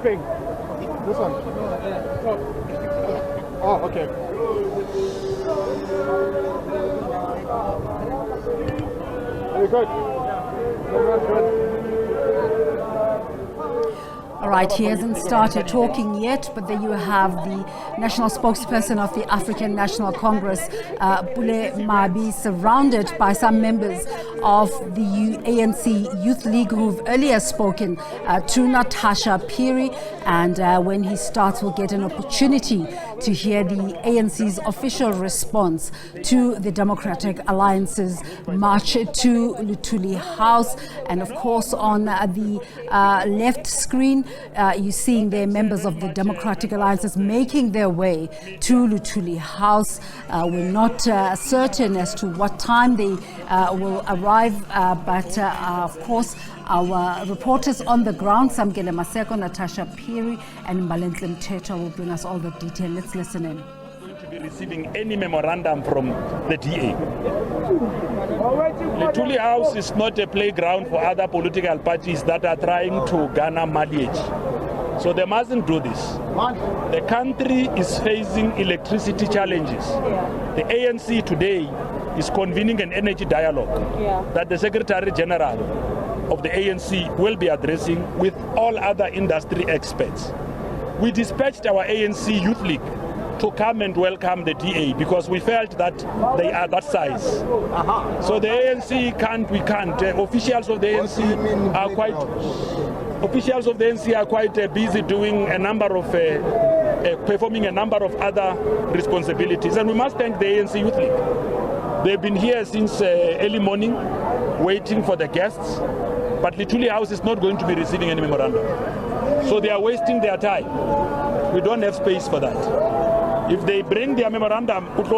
briefing. This one. Oh, okay. Very good. All right, he hasn't started talking yet, but there you have the national spokesperson of the African National Congress, Pule Mabe, surrounded by some members of the ANC Youth League who've earlier spoken to Natasha Phiri. And when he starts, we'll get an opportunity to hear the ANC's official response to the Democratic Alliance's march to Luthuli House. And of course, on the left screen, you're seeing there members of the Democratic Alliances making their way to Luthuli House. We're not certain as to what time they will arrive, but of course, our reporters on the ground, Samgele Maseko, Natasha Phiri, and Mbalenhle Mthethwa will bring us all the detail. Let's listen in. Going to be receiving any memorandum from the DA. The Luthuli House is not a playground for other political parties that are trying to garner mileage. So they mustn't do this. The country is facing electricity challenges. The ANC today is convening an energy dialogue that the Secretary General of the ANC will be addressing with all other industry experts. We dispatched our ANC Youth League to come and welcome the DA because we felt that they are that size. So the ANC we can't. Officials of the ANC are quite busy doing a number of performing a number of other responsibilities, and we must thank the ANC Youth League. They've been here since early morning, waiting for the guests. But Luthuli House is not going to be receiving any memorandum. So they are wasting their time. We don't have space for that. If they bring their memorandum, it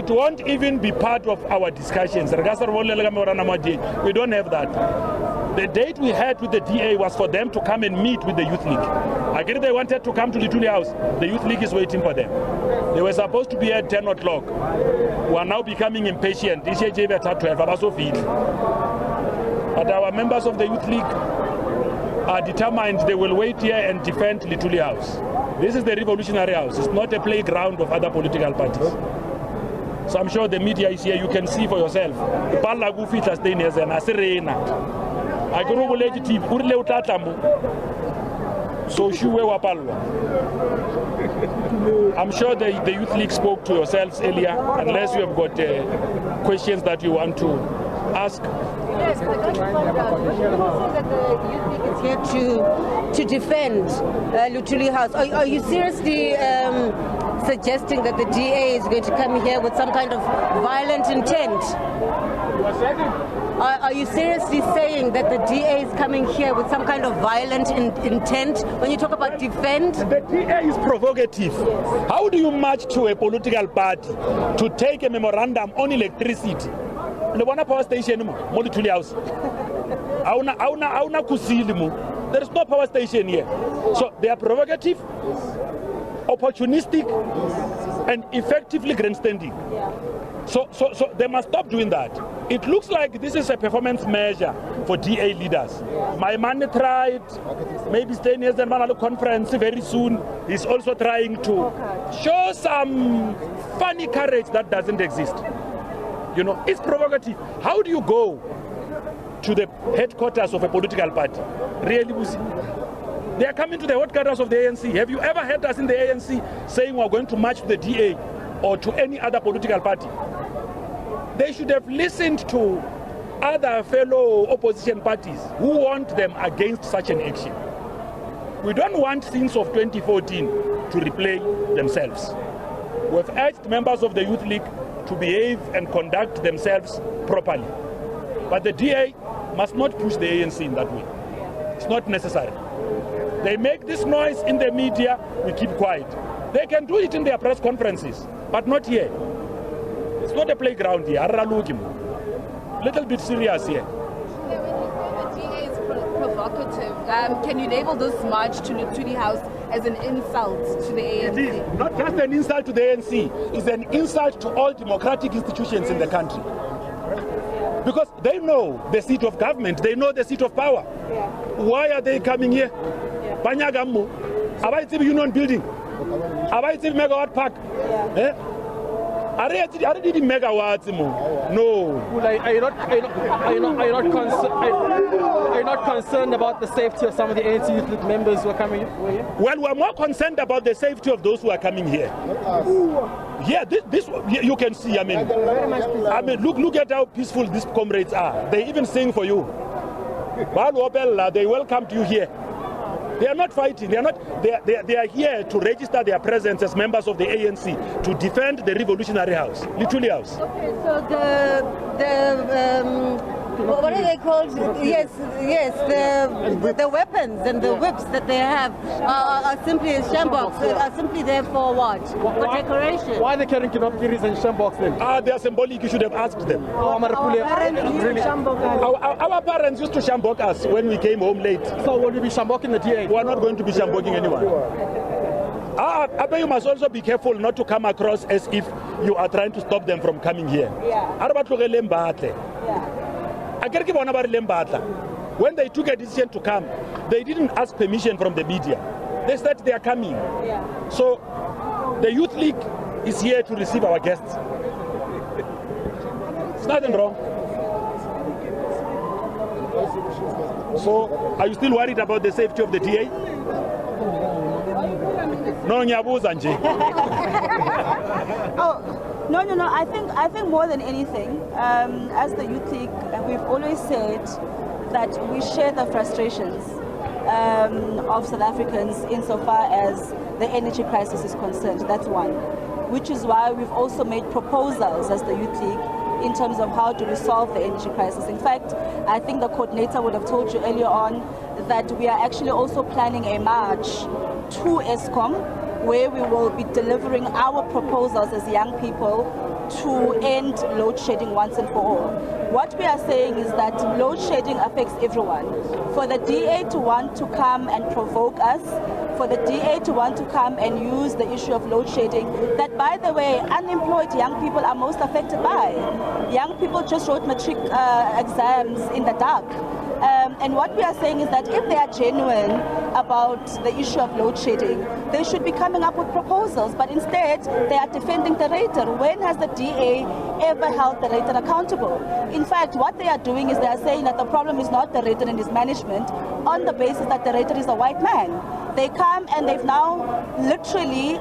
won't even be part of our discussions. We don't have that. The date we had with the DA was for them to come and meet with the Youth League. Again, they wanted to come to the Luthuli House. The Youth League is waiting for them. They were supposed to be at 10 o'clock. We are now becoming impatient. But our members of the Youth League are determined they will wait here and defend Luthuli House. This is the revolutionary house. It's not a playground of other political parties. So I'm sure the media is here. You can see for yourself. So I'm sure the Youth League spoke to yourselves earlier, unless you have got questions that you want to ask. Yes, but don't you find that the Youth League is here to defend Luthuli House? Are you seriously suggesting that the DA is going to come here with some kind of violent intent? Are you seriously saying that the DA is coming here with some kind of violent intent when you talk about defend? The DA is provocative. Yes. How do you march to a political party to take a memorandum on electricity? The power station, Luthuli House. There is no power station here. So they are provocative, opportunistic, and effectively grandstanding. So they must stop doing that. It looks like this is a performance measure for DA leaders. My man tried, maybe staying here at the conference very soon. He's also trying to show some funny courage that doesn't exist. You know, it's provocative. How do you go to the headquarters of a political party? Really, they are coming to the headquarters of the ANC. Have you ever heard us in the ANC saying we're going to march to the DA or to any other political party? They should have listened to other fellow opposition parties who warned them against such an action. We don't want things of 2014 to replay themselves. We've urged members of the Youth League to behave and conduct themselves properly. But the DA must not push the ANC in that way. It's not necessary. They make this noise in the media, we keep quiet. They can do it in their press conferences, but not here. It's not a playground here. Little bit serious here. When you say the DA is provocative, can you label this march to Luthuli House as an insult to the ANC? It is not just an insult to the ANC, it's an insult to all democratic institutions in the country. Because they know the seat of government, they know the seat of power. Yeah. Why are they coming here? Banyagammo. Abaiti Union Building. Abaiti Megawatt Park. Yeah. Are they megawatts? No. Well, are you not concerned about the safety of some of the ANC youth league members who are coming here? Well, we're more concerned about the safety of those who are coming here. Yeah, this you can see. I mean, look at how peaceful these comrades are. They even sing for you. They welcomed you here. They are not fighting. They are not. They are here to register their presence as members of the ANC to defend the Revolutionary House, Luthuli House. Okay, so what are they called? Yes, the weapons and the whips that they have are simply shamboks. Are simply there for what? For decoration. Why are they carrying kinopkiris and shamboks then? They are symbolic. You should have asked them. Our Parents used to shambok us when we came home late. So will you be shamboking the DA? We are not going to be shamboking anyone. You must also be careful not to come across as if you are trying to stop them from coming here. Yeah. When they took a decision to come, they didn't ask permission from the media. They said they are coming. Yeah. So the Youth League is here to receive our guests. There's nothing wrong. So are you still worried about the safety of the DA? No, ngiyabuza nje. Oh, no. I think more than anything, as the Youth League, we've always said that we share the frustrations of South Africans insofar as the energy crisis is concerned. That's one. Which is why we've also made proposals as the Youth League in terms of how to resolve the energy crisis. In fact, I think the coordinator would have told you earlier on that we are actually also planning a march to Eskom, where we will be delivering our proposals as young people to end load shedding once and for all. What we are saying is that load shedding affects everyone. For the DA to want to come and provoke us, for the DA to want to come and use the issue of load shedding, that by the way, unemployed young people are most affected by. Young people just wrote matric exams in the dark. And what we are saying is that if they are genuine about the issue of load shedding, they should be coming up with proposals, but instead they are defending the rater. When has the DA ever held the rater accountable? In fact, what they are doing is they are saying that the problem is not the rater and his management on the basis that the rater is a white man. They come and they've now literally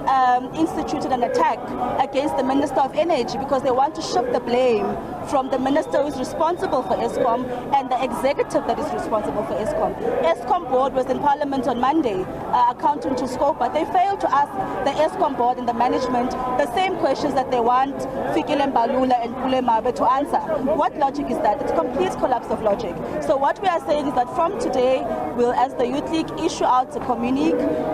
instituted an attack against the Minister of Energy because they want to shift the blame from the minister who is responsible for Eskom and the executive that is responsible for Eskom. Eskom board was in Parliament on Monday accounting to scope, but they failed to ask the Eskom board and the management the same questions that they want Fikile Mbalula and Pule Mabe to answer. What logic is that? It's a complete collapse of logic. So what we are saying is that from today, we'll, as the Youth League, issue out a communique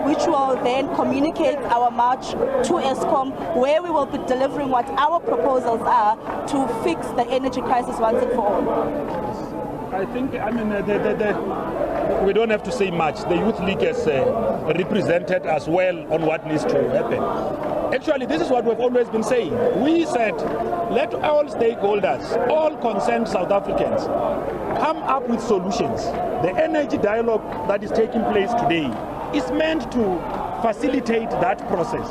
which will then communicate our march to Eskom, where we will be delivering what our proposals are to fix the energy crisis once and for all. I think, we don't have to say much. The Youth League has represented us well on what needs to happen. Actually, this is what we've always been saying. We said, let all stakeholders, all concerned South Africans, come up with solutions. The energy dialogue that is taking place today is meant to facilitate that process.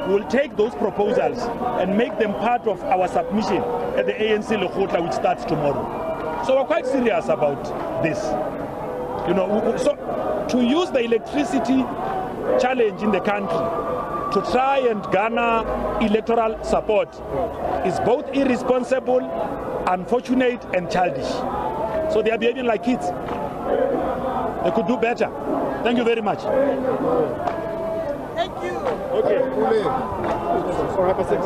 We'll take those proposals and make them part of our submission at the ANC Lekgotla, which starts tomorrow. So we're quite serious about this. So to use the electricity challenge in the country to try and garner electoral support is both irresponsible, unfortunate, and childish. So they are behaving like kids. They could do better. Thank you very much. Thank you. Okay, Pule. So have a seat.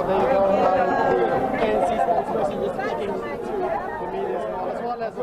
ANC spokesperson just speaking to the media as well as